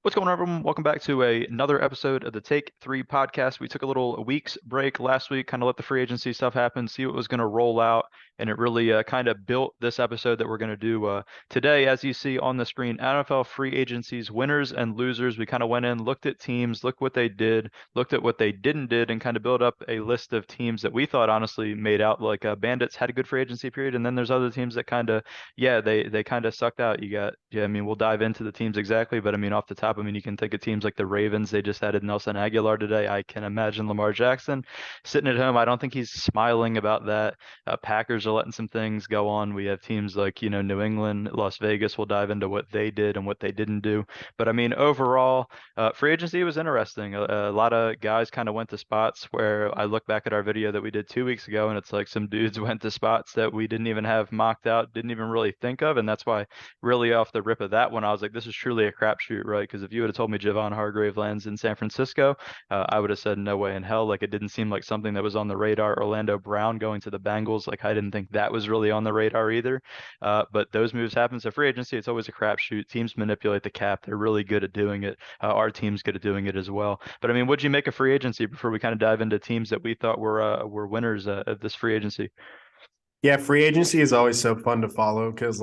What's going on, everyone? Welcome back to another episode of the Take Three podcast. We took a week's break last week, kind of let the free agency stuff happen, see what was going to roll out, and it really kind of built this episode that we're going to do today. As you see on the screen, NFL free agencies, winners and losers. We kind of went in, looked at teams, looked what they did, looked at what they didn't did, and kind of built up a list of teams that we thought honestly made out. Like Bandits had a good free agency period, and then there's other teams that kind of, yeah, they kind of sucked out. You got, yeah, I mean, we'll dive into the teams exactly, but I mean, off the top, I mean, you can think of teams like the Ravens. They just added Nelson Aguilar today. I can imagine Lamar Jackson sitting at home. I don't think he's smiling about that. Packers are letting some things go on. We have teams like, New England, Las Vegas. We'll dive into what they did and what they didn't do. But I mean, overall, free agency was interesting. A lot of guys kind of went to spots where I look back at our video that we did 2 weeks ago, and it's like some dudes went to spots that we didn't even have mocked out, didn't even really think of. And that's why really off the rip of that one, I was like, this is truly a crapshoot, right? Because if you would have told me Javon Hargrave lands in San Francisco, I would have said no way in hell. Like it didn't seem like something that was on the radar. Orlando Brown going to the Bengals, like I didn't think that was really on the radar either. But those moves happen. So free agency, it's always a crapshoot. Teams manipulate the cap. They're really good at doing it. Our team's good at doing it as well. But I mean, what'd you make of free agency before we kind of dive into teams that we thought were winners of this free agency? Yeah, free agency is always so fun to follow because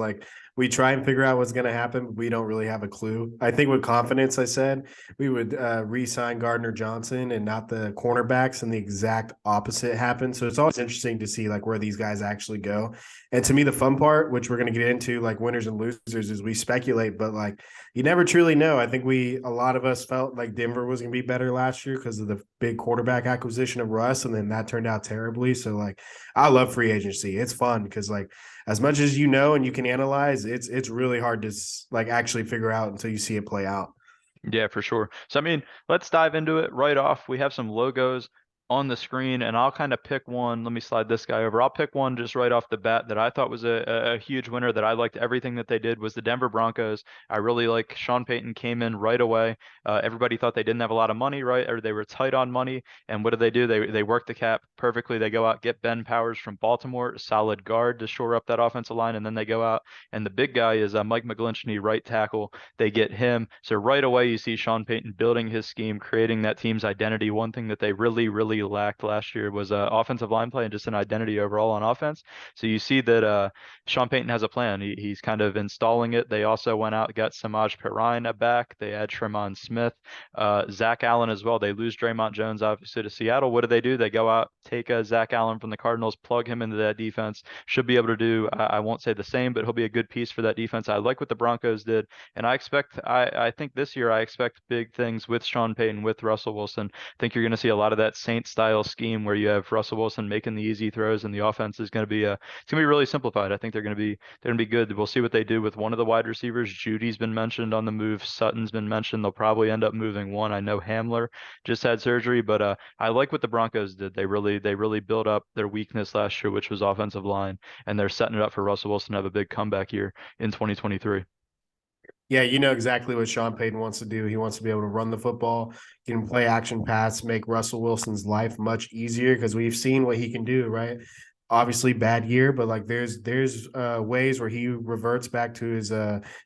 we try and figure out what's going to happen, but we don't really have a clue. I think with confidence, I said we would re-sign Gardner Johnson and not the cornerbacks, and the exact opposite happened. So it's always interesting to see like where these guys actually go. And to me, the fun part, which we're going to get into, like winners and losers, is we speculate, but like you never truly know. I think a lot of us felt like Denver was going to be better last year because of the big quarterback acquisition of Russ, and then that turned out terribly. So like I love free agency. It's fun because like as much as you know and you can analyze, it's really hard to like actually figure out until you see it play out. Yeah, for sure. So, I mean, let's dive into it right off. We have some logos on the screen, and I'll kind of pick one. Let me slide this guy over. I'll pick one just right off the bat that I thought was a huge winner that I liked everything that they did was the Denver Broncos. I really like Sean Payton came in right away. Everybody thought they didn't have a lot of money, right? Or they were tight on money. And what did they do? They worked the cap perfectly. They go out, get Ben Powers from Baltimore, solid guard to shore up that offensive line, and then they go out, and the big guy is Mike McGlinchey, right tackle. They get him. So right away, you see Sean Payton building his scheme, creating that team's identity. One thing that they really, really lacked last year was offensive line play and just an identity overall on offense. So you see that Sean Payton has a plan. He's kind of installing it. They also went out, got Samaj Perine back. They add Tremon Smith, Zach Allen as well. They lose Draymond Jones, obviously, to Seattle. What do? They go out, take Zach Allen from the Cardinals, plug him into that defense. Should be able to do, I won't say the same, but he'll be a good piece for that defense. I like what the Broncos did. And I think this year I expect big things with Sean Payton, with Russell Wilson. I think you're going to see a lot of that Saints style scheme where you have Russell Wilson making the easy throws, and the offense is going to be it's going to be really simplified. I think they're going to be good. We'll see what they do with one of the wide receivers. Judy's been mentioned on the move. Sutton's been mentioned. They'll probably end up moving one. I know Hamler just had surgery, but I like what the Broncos did. They really built up their weakness last year, which was offensive line, and they're setting it up for Russell Wilson to have a big comeback year in 2023. Yeah, you know exactly what Sean Payton wants to do. He wants to be able to run the football, he can play action pass, make Russell Wilson's life much easier because we've seen what he can do, right? Obviously, bad year, but like there's ways where he reverts back to his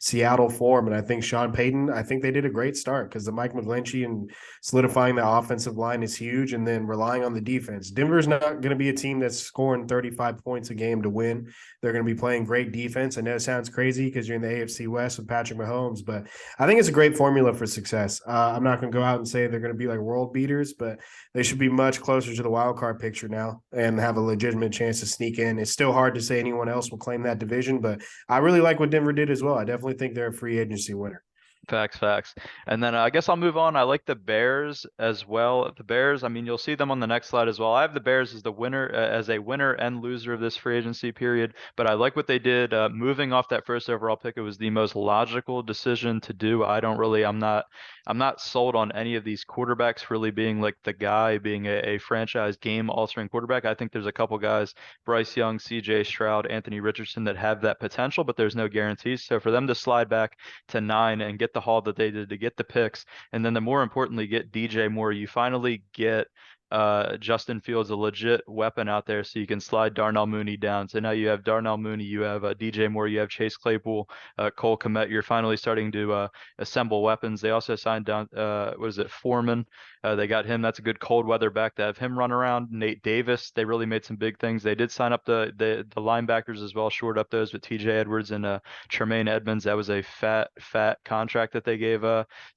Seattle form, and I think Sean Payton, I think they did a great start because the Mike McGlinchey and solidifying the offensive line is huge, and then relying on the defense. Denver's not going to be a team that's scoring 35 points a game to win. They're going to be playing great defense. I know it sounds crazy because you're in the AFC West with Patrick Mahomes, but I think it's a great formula for success. I'm not going to go out and say they're going to be like world beaters, but they should be much closer to the wild card picture now and have a legitimate chance to sneak in. It's still hard to say anyone else will claim that division, but I really like what Denver did as well. I definitely think they're a free agency winner. Facts, facts. And then I guess I'll move on. I like the Bears as well. The Bears, I mean, you'll see them on the next slide as well. I have the Bears as the winner, as a winner and loser of this free agency period. But I like what they did. Moving off that first overall pick, it was the most logical decision to do. I'm not sold on any of these quarterbacks really being like the guy, being a franchise game altering quarterback. I think there's a couple guys, Bryce Young, C.J. Stroud, Anthony Richardson, that have that potential, but there's no guarantees. So for them to slide back to 9 and get the haul that they did to get the picks, and then the more importantly get DJ Moore. You finally get Justin Fields a legit weapon out there, so you can slide Darnell Mooney down. So now you have Darnell Mooney, you have DJ Moore, you have Chase Claypool, Cole Kmet. You're finally starting to assemble weapons. They also signed down, what is it, Foreman? They got him. That's a good cold weather back to have him run around. Nate Davis. They really made some big things. They did sign up the linebackers as well, shored up those with TJ Edwards and Tremaine Edmonds. That was a fat contract that they gave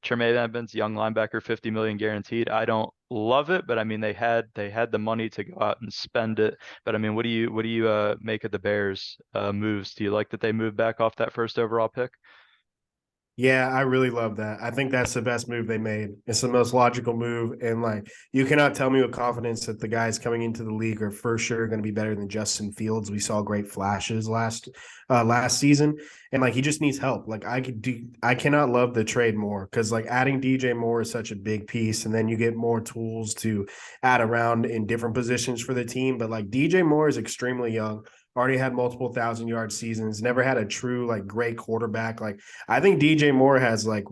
Tremaine Edmonds, young linebacker, 50 million guaranteed. I don't love it, but I mean they had the money to go out and spend it. But I mean, what do you make of the Bears moves? Do you like that they moved back off that first overall pick? Yeah, I really love that. I think that's the best move they made. It's the most logical move. And like, you cannot tell me with confidence that the guys coming into the league are for sure going to be better than Justin Fields. We saw great flashes last season. And like, he just needs help. Like, I cannot love the trade more because like adding DJ Moore is such a big piece. And then you get more tools to add around in different positions for the team. But like DJ Moore is extremely young, already had multiple 1,000-yard seasons, never had a true like great quarterback. Like, I think DJ Moore has like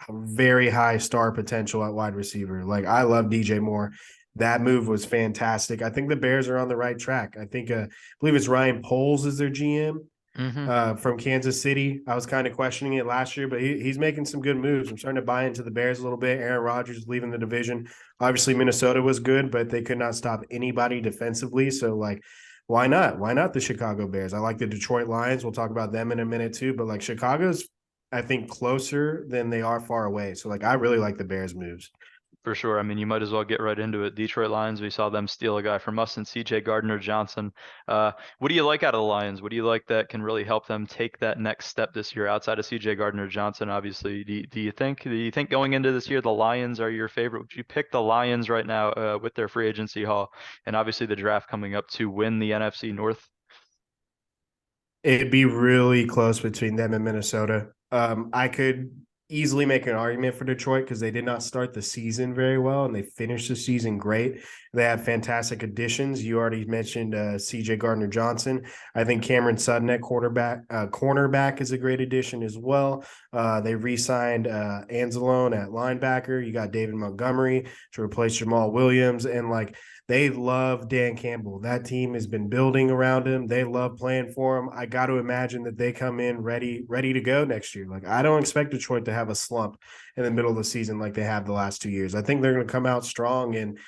very high star potential at wide receiver. Like, I love DJ Moore. That move was fantastic. I think the Bears are on the right track. I believe it's Ryan Poles is their GM Hmm. from Kansas City. I was kind of questioning it last year, but he's making some good moves. I'm starting to buy into the Bears a little bit. Aaron Rodgers is leaving the division. Obviously, Minnesota was good, but they could not stop anybody defensively. So, like, why not? Why not the Chicago Bears? I like the Detroit Lions. We'll talk about them in a minute too. But like Chicago's, I think, closer than they are far away. So like I really like the Bears moves. For sure. I mean, you might as well get right into it. Detroit Lions, we saw them steal a guy from us and CJ Gardner-Johnson. What do you like out of the Lions? What do you like that can really help them take that next step this year outside of CJ Gardner-Johnson? Obviously, do you think going into this year the Lions are your favorite? Would you pick the Lions right now with their free agency haul and obviously the draft coming up to win the NFC North? It'd be really close between them and Minnesota. I could easily make an argument for Detroit because they did not start the season very well and they finished the season great. They have fantastic additions. You already mentioned CJ Gardner Johnson. I think Cameron Sutton at cornerback is a great addition as well. They re signed Anzalone at linebacker. You got David Montgomery to replace Jamal Williams. And like, they love Dan Campbell. That team has been building around him. They love playing for him. I got to imagine that they come in ready to go next year. Like, I don't expect Detroit to have a slump in the middle of the season like they have the last 2 years. I think they're going to come out strong. And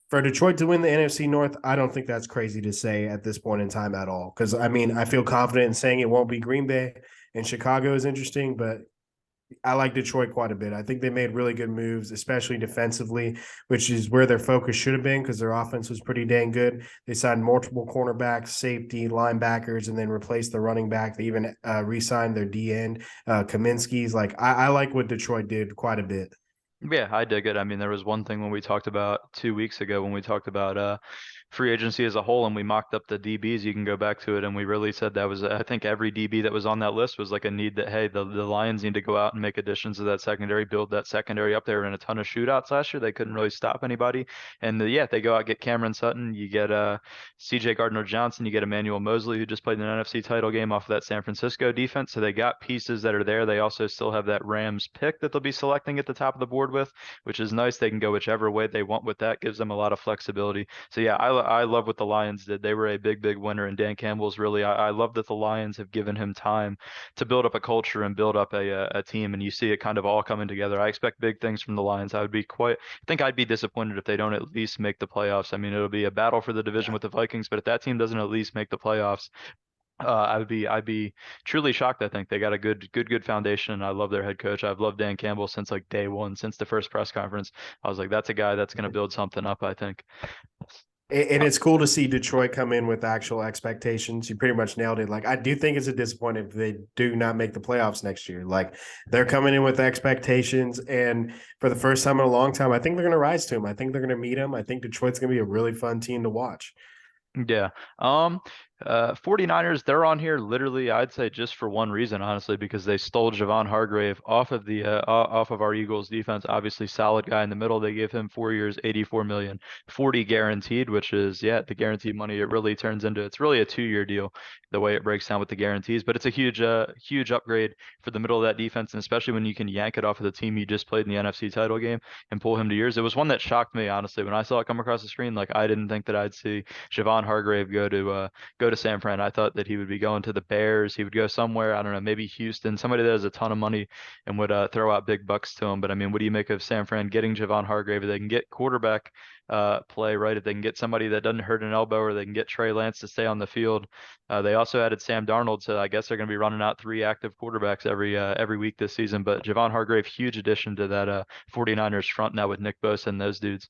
for Detroit to win the NFC North, I don't think that's crazy to say at this point in time at all. Because I mean, I feel confident in saying it won't be Green Bay, and Chicago is interesting, but I like Detroit quite a bit. I think they made really good moves, especially defensively, which is where their focus should have been because their offense was pretty dang good. They signed multiple cornerbacks, safety, linebackers, and then replaced the running back. They even re-signed their D end, Kaminsky's. Like, I like what Detroit did quite a bit. Yeah, I dig it. I mean, there was one thing when we talked about 2 weeks ago when we talked about free agency as a whole and we mocked up the DBs. You can go back to it and we really said that was I think every DB that was on that list was like a need that hey, the Lions need to go out and make additions to that secondary, build that secondary up. They were in a ton of shootouts last year. They couldn't really stop anybody. And yeah, they go out get Cameron Sutton, you get CJ Gardner-Johnson, you get Emmanuel Mosley who just played in an NFC title game off of that San Francisco defense. So they got pieces that are there. They also still have that Rams pick that they'll be selecting at the top of the board with, which is nice. They can go whichever way they want with that. Gives them a lot of flexibility. So yeah, I love what the Lions did. They were a big winner, and Dan Campbell's really. I love that the Lions have given him time to build up a culture and build up a team, and you see it kind of all coming together. I expect big things from the Lions. I think I'd be disappointed if they don't at least make the playoffs. I mean, it'll be a battle for the division Yeah. with the Vikings, but if that team doesn't at least make the playoffs, I'd be truly shocked. I think they got a good foundation, and I love their head coach. I've loved Dan Campbell since like day one, since the first press conference. I was like, that's a guy that's going to build something up, I think. And it's cool to see Detroit come in with actual expectations. You pretty much nailed it. Like, I do think it's a disappointment if they do not make the playoffs next year. Like, they're coming in with expectations, and for the first time in a long time, I think they're going to rise to them. I think they're going to meet them. I think Detroit's going to be a really fun team to watch. Yeah. Um, 49ers, they're on here literally, I'd say just for one reason, honestly, because they stole Javon Hargrave off of off of our Eagles defense. Obviously, solid guy in the middle. They gave him 4 years, 84 million, 40 guaranteed, which is yeah, the guaranteed money. It really turns into it's really a 2 year deal, the way it breaks down with the guarantees. But it's a huge upgrade for the middle of that defense, and especially when you can yank it off of the team you just played in the NFC title game and pull him to yours. It was one that shocked me, honestly, when I saw it come across the screen. Like I didn't think that I'd see Javon Hargrave go to San Fran. I thought that he would be going to the Bears. He would go somewhere, I don't know, maybe Houston, somebody that has a ton of money and would throw out big bucks to him. But I mean, what do you make of San Fran getting Javon Hargrave? If they can get quarterback play, right? If they can get somebody that doesn't hurt an elbow, or they can get Trey Lance to stay on the field. They also added Sam Darnold, so I guess they're going to be running out three active quarterbacks every week this season. But Javon Hargrave, huge addition to that 49ers front now with Nick Bosa and those dudes.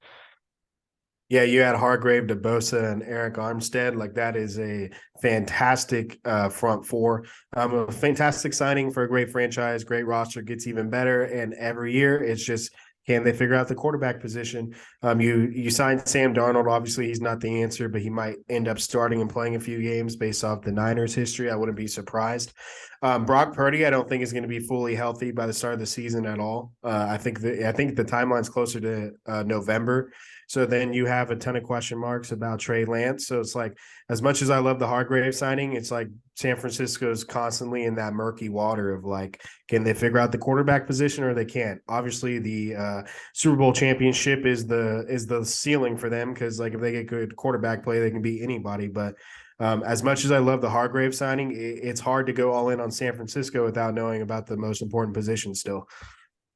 Yeah, you add Hargrave to Bosa and Eric Armstead. Like that is a fantastic front four. A fantastic signing for a great franchise, great roster, gets even better. And every year it's just can they figure out the quarterback position? You signed Sam Darnold. Obviously, he's not the answer, but he might end up starting and playing a few games based off the Niners' history. I wouldn't be surprised. Brock Purdy, I don't think is going to be fully healthy by the start of the season at all. I think the timeline's closer to November. So then you have a ton of question marks about Trey Lance. So it's like, as much as I love the Hargrave signing, it's like San Francisco's constantly in that murky water of like, can they figure out the quarterback position or they can't? Obviously, the Super Bowl championship is the ceiling for them because like if they get good quarterback play, they can beat anybody. But as much as I love the Hargrave signing, it's hard to go all in on San Francisco without knowing about the most important position still.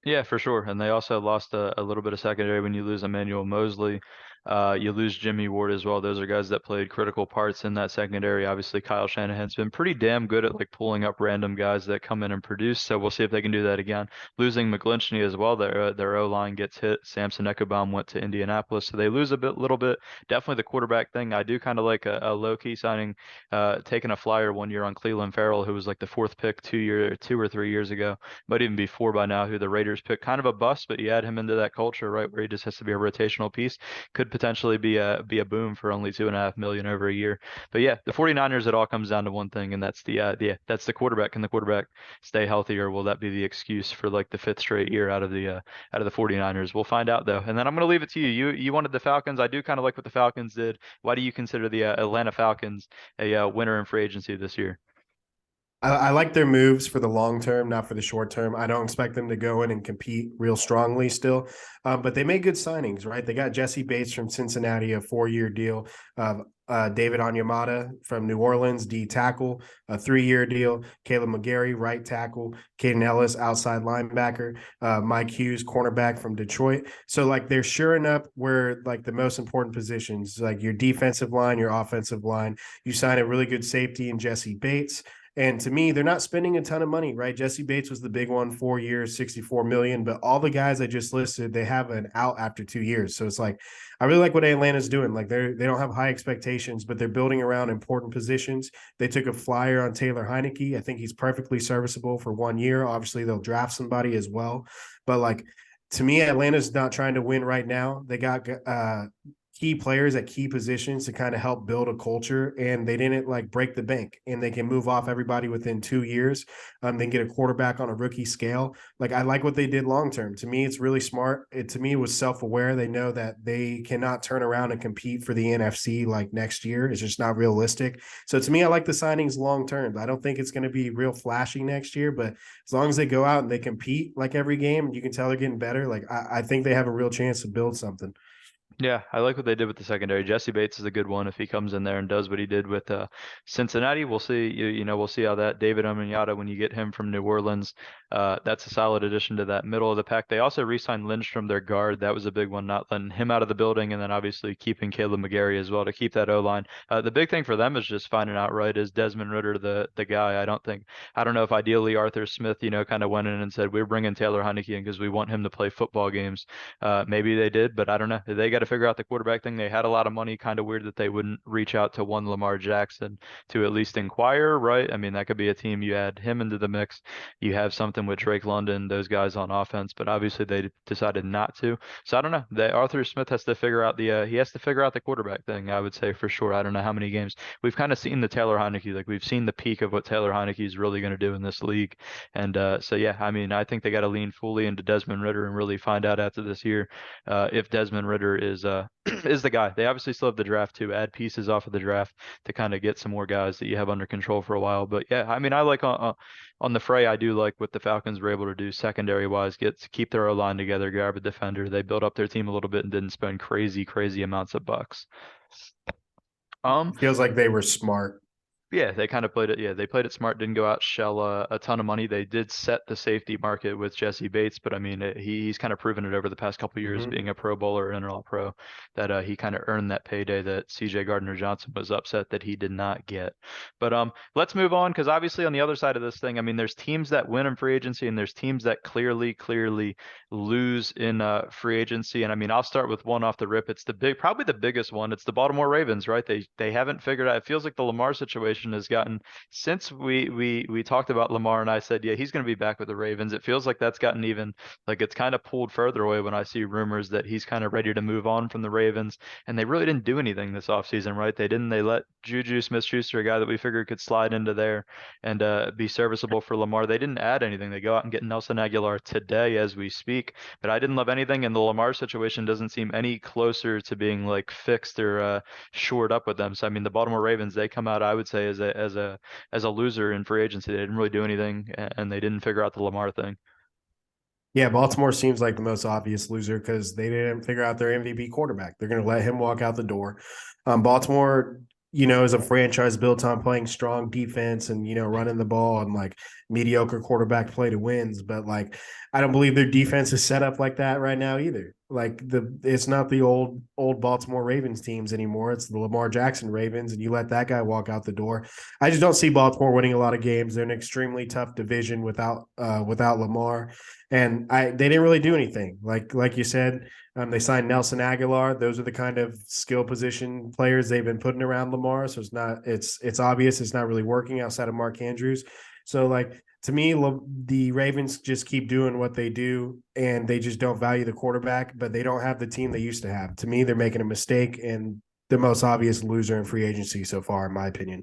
Yeah, for sure. And they also lost a little bit of secondary when you lose Emmanuel Mosley. You lose Jimmy Ward as well. Those are guys that played critical parts in that secondary. Obviously, Kyle Shanahan's been pretty damn good at like pulling up random guys that come in and produce. So we'll see if they can do that again. Losing McGlinchey as well. Their O line gets hit. Samson Ekobom went to Indianapolis, so they lose little bit. Definitely the quarterback thing. I do kind of like a low key signing, taking a flyer 1 year on Cleveland Farrell, who was like the fourth pick 2 or 3 years ago, might even be four by now, who the Raiders picked. Kind of a bust, but you add him into that culture, right, where he just has to be a rotational piece. Could potentially be a boom for only 2.5 million over a year. But yeah, the 49ers, it all comes down to one thing, and that's the quarterback. Can the quarterback stay healthy, or will that be the excuse for like the fifth straight year out of the 49ers? We'll find out though. And then I'm gonna leave it to you. You wanted the Falcons. I do kind of like what the Falcons did. Why do you consider the Atlanta Falcons a winner in free agency this year? I like their moves for the long term, not for the short term. I don't expect them to go in and compete real strongly still, but they made good signings, right? They got Jesse Bates from Cincinnati, a 4 year deal. David Onyemata from New Orleans, D tackle, a 3 year deal. Caleb McGarry, right tackle. Caden Ellis, outside linebacker. Mike Hughes, cornerback from Detroit. So like they're shoring up where like the most important positions, like your defensive line, your offensive line. You sign a really good safety in Jesse Bates. And to me, they're not spending a ton of money, right? Jesse Bates was the big one, 4 years, 64 million. But all the guys I just listed, they have an out after 2 years. So it's like, I really like what Atlanta's doing. Like they don't have high expectations, but they're building around important positions. They took a flyer on Taylor Heineke. I think he's perfectly serviceable for 1 year. Obviously, they'll draft somebody as well. But like to me, Atlanta's not trying to win right now. They got key players at key positions to kind of help build a culture, and they didn't like break the bank, and they can move off everybody within 2 years. Then get a quarterback on a rookie scale. Like I like what they did long term. To me, it's really smart. To me, it was self aware. They know that they cannot turn around and compete for the NFC like next year. It's just not realistic. So to me, I like the signings long term. I don't think it's going to be real flashy next year, but as long as they go out and they compete like every game, you can tell they're getting better. Like I think they have a real chance to build something. Yeah, I like what they did with the secondary. Jesse Bates is a good one if he comes in there and does what he did with Cincinnati. We'll see. We'll see how that David Onyemata, when you get him from New Orleans, that's a solid addition to that middle of the pack. They also re-signed Lindstrom, their guard. That was a big one, not letting him out of the building, and then obviously keeping Caleb McGarry as well to keep that O line. The big thing for them is just finding out, right, is Desmond Ritter the guy? I don't know if ideally Arthur Smith, kind of went in and said we're bringing Taylor Heineke in because we want him to play football games. Maybe they did, but I don't know. They got to to figure out the quarterback thing. They had a lot of money. Kind of weird that they wouldn't reach out to one Lamar Jackson to at least inquire, right? I mean, that could be a team. You add him into the mix. You have something with Drake London, those guys on offense, but obviously they decided not to. So I don't know. Arthur Smith has to figure out he has to figure out the quarterback thing. I would say for sure. I don't know how many games we've kind of seen the Taylor Heineke, like we've seen the peak of what Taylor Heineke is really going to do in this league. And so yeah, I mean, I think they got to lean fully into Desmond Ritter and really find out after this year if Desmond Ritter is is the guy. They obviously still have the draft to add pieces off of the draft to kind of get some more guys that you have under control for a while. But yeah, I mean, I like on the fray, I do like what the Falcons were able to do secondary wise, keep their O-line together, grab a defender. They built up their team a little bit and didn't spend crazy amounts of bucks. Feels like they were smart. Yeah, they kind of played it. Yeah, they played it smart. Didn't go out shell a ton of money. They did set the safety market with Jesse Bates, but I mean, he's kind of proven it over the past couple of years, Mm-hmm. being a Pro Bowler and an All Pro, that he kind of earned that payday that C.J. Gardner-Johnson was upset that he did not get. But let's move on because obviously on the other side of this thing, I mean, there's teams that win in free agency and there's teams that clearly lose in free agency. And I mean, I'll start with one off the rip. It's probably the biggest one. It's the Baltimore Ravens, right? They haven't figured out. It feels like the Lamar situation has gotten since we talked about Lamar and I said, yeah, he's going to be back with the Ravens. It feels like that's gotten even like it's kind of pulled further away when I see rumors that he's kind of ready to move on from the Ravens. And they really didn't do anything this offseason, right? They let Juju Smith-Schuster, a guy that we figured could slide into there and be serviceable for Lamar. They didn't add anything. They go out and get Nelson Aguilar today as we speak. But I didn't love anything, and the Lamar situation doesn't seem any closer to being like fixed or shored up with them. So I mean, the Baltimore Ravens, they come out, I would say, as a loser in free agency. They didn't really do anything, and they didn't figure out the Lamar thing. Yeah, Baltimore seems like the most obvious loser because they didn't figure out their MVP quarterback. They're going to let him walk out the door. Baltimore, is a franchise built on playing strong defense and, running the ball and like mediocre quarterback play to wins. But like, I don't believe their defense is set up like that right now either. Like it's not the old Baltimore Ravens teams anymore. It's the Lamar Jackson Ravens, and you let that guy walk out the door. I just don't see Baltimore winning a lot of games. They're an extremely tough division without Lamar, and they didn't really do anything. Like you said, they signed Nelson Aguilar. Those are the kind of skill position players they've been putting around Lamar. So it's obvious it's not really working outside of Mark Andrews. So like to me, the Ravens just keep doing what they do, and they just don't value the quarterback, but they don't have the team they used to have. To me, they're making a mistake, and the most obvious loser in free agency so far, in my opinion.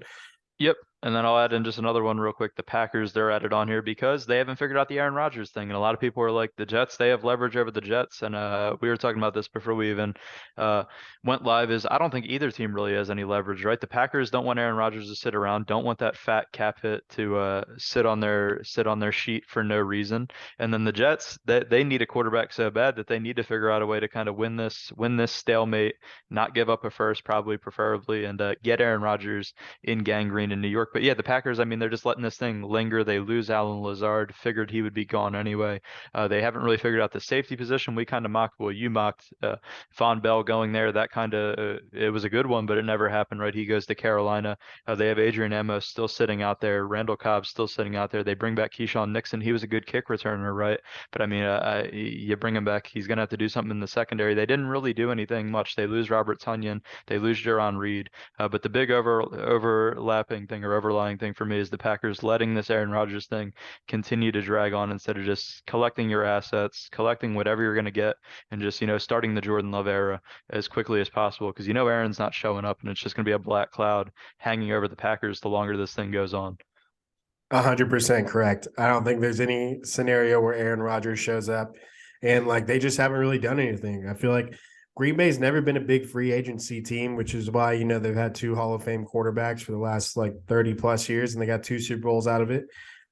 Yep. And then I'll add in just another one real quick. The Packers, they're added on here because they haven't figured out the Aaron Rodgers thing. And a lot of people are like, the Jets, they have leverage over the Jets. And we were talking about this before we even uh, went live is I don't think either team really has any leverage, right? The Packers don't want Aaron Rodgers to sit around, don't want that fat cap hit to sit on their sheet for no reason. And then the Jets, they need a quarterback so bad that they need to figure out a way to kind of win this stalemate, not give up a first, probably preferably, and get Aaron Rodgers in gangrene in New York. But yeah, the Packers, I mean, they're just letting this thing linger. They lose Alan Lazard, figured he would be gone anyway. They haven't really figured out the safety position. We kind of mocked, well, you mocked Von Bell going there. That kind of, it was a good one, but it never happened, right? He goes to Carolina. They have Adrian Amos still sitting out there. Randall Cobb still sitting out there. They bring back Keyshawn Nixon. He was a good kick returner, right? But I mean, you bring him back, he's going to have to do something in the secondary. They didn't really do anything much. They lose Robert Tunyon. They lose Jaron Reed. But the big overlapping thing or overlying thing for me is the Packers letting this Aaron Rodgers thing continue to drag on instead of just collecting your assets, collecting whatever you're going to get, and just, starting the Jordan Love era as quickly as possible. Because Aaron's not showing up and it's just going to be a black cloud hanging over the Packers the longer this thing goes on. 100% correct. I don't think there's any scenario where Aaron Rodgers shows up, and like they just haven't really done anything. I feel like Green Bay's never been a big free agency team, which is why they've had two Hall of Fame quarterbacks for the last like 30 plus years, and they got two Super Bowls out of it.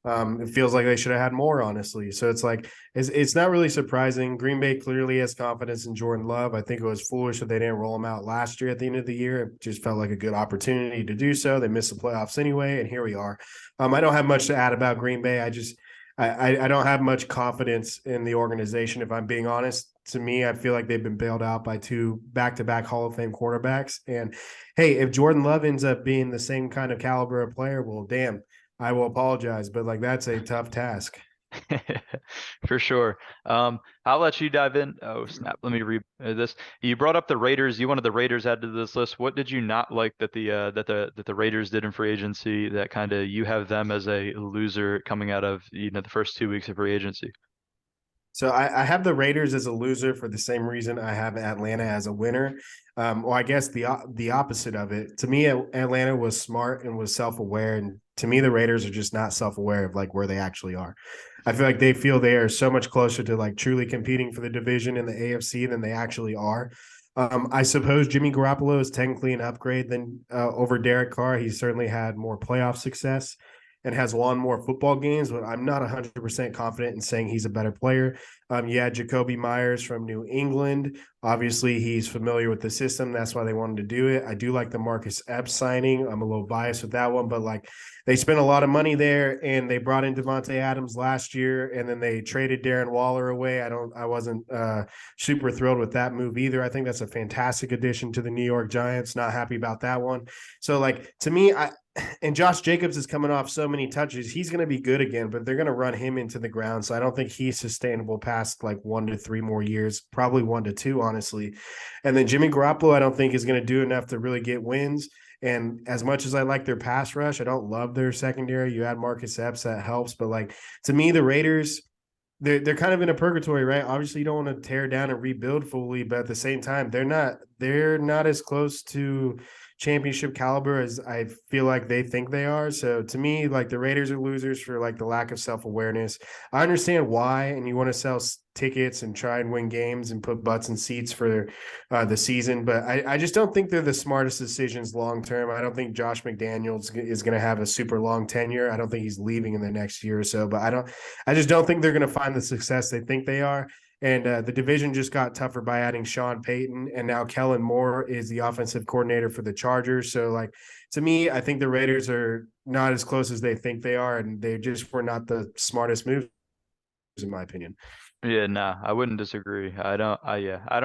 It feels like they should have had more, honestly. So it's like it's not really surprising. Green Bay clearly has confidence in Jordan Love. I think it was foolish that they didn't roll him out last year at the end of the year. It just felt like a good opportunity to do so. They missed the playoffs anyway, and here we are. I don't have much to add about Green Bay. I don't have much confidence in the organization, if I'm being honest. To me, I feel like they've been bailed out by two back-to-back Hall of Fame quarterbacks. And hey, if Jordan Love ends up being the same kind of caliber of player, well, damn, I will apologize, but like that's a tough task. For sure. I'll let you dive in. Oh, snap. Let me read this. You brought up the Raiders. You wanted the Raiders added to this list. What did you not like that the Raiders did in free agency that kind of you have them as a loser coming out of, the first 2 weeks of free agency? So I have the Raiders as a loser for the same reason I have Atlanta as a winner. Or I guess the opposite of it. To me, Atlanta was smart and was self aware, and to me, the Raiders are just not self aware of like where they actually are. I feel like they feel they are so much closer to like truly competing for the division in the AFC than they actually are. I suppose Jimmy Garoppolo is technically an upgrade than over Derek Carr. He certainly had more playoff success and has won more football games, but I'm not 100% confident in saying he's a better player. Yeah, Jacoby Myers from New England. Obviously, he's familiar with the system. That's why they wanted to do it. I do like the Marcus Epps signing. I'm a little biased with that one, but like they spent a lot of money there and they brought in Devontae Adams last year and then they traded Darren Waller away. I wasn't super thrilled with that move either. I think that's a fantastic addition to the New York Giants. Not happy about that one. So like to me, and Josh Jacobs is coming off so many touches. He's going to be good again, but they're going to run him into the ground. So I don't think he's sustainable past like 1 to 3 more years, probably 1 to 2, honestly. And then Jimmy Garoppolo, I don't think is going to do enough to really get wins. And as much as I like their pass rush, I don't love their secondary. You add Marcus Epps, that helps. But like to me, the Raiders, they're kind of in a purgatory, right? Obviously, you don't want to tear down and rebuild fully, but at the same time, they're not as close to championship caliber as I feel like they think they are. So to me, like the Raiders are losers for like the lack of self-awareness. I understand why, and you want to sell tickets and try and win games and put butts in seats for the season, but I just don't think they're the smartest decisions long term. I don't think Josh McDaniels is going to have a super long tenure. I don't think he's leaving in the next year or so, but I just don't think they're going to find the success they think they are. And the division just got tougher by adding Sean Payton, and now Kellen Moore is the offensive coordinator for the Chargers. So, like to me, I think the Raiders are not as close as they think they are, and they just were not the smartest moves, in my opinion. Yeah, nah, I wouldn't disagree. I don't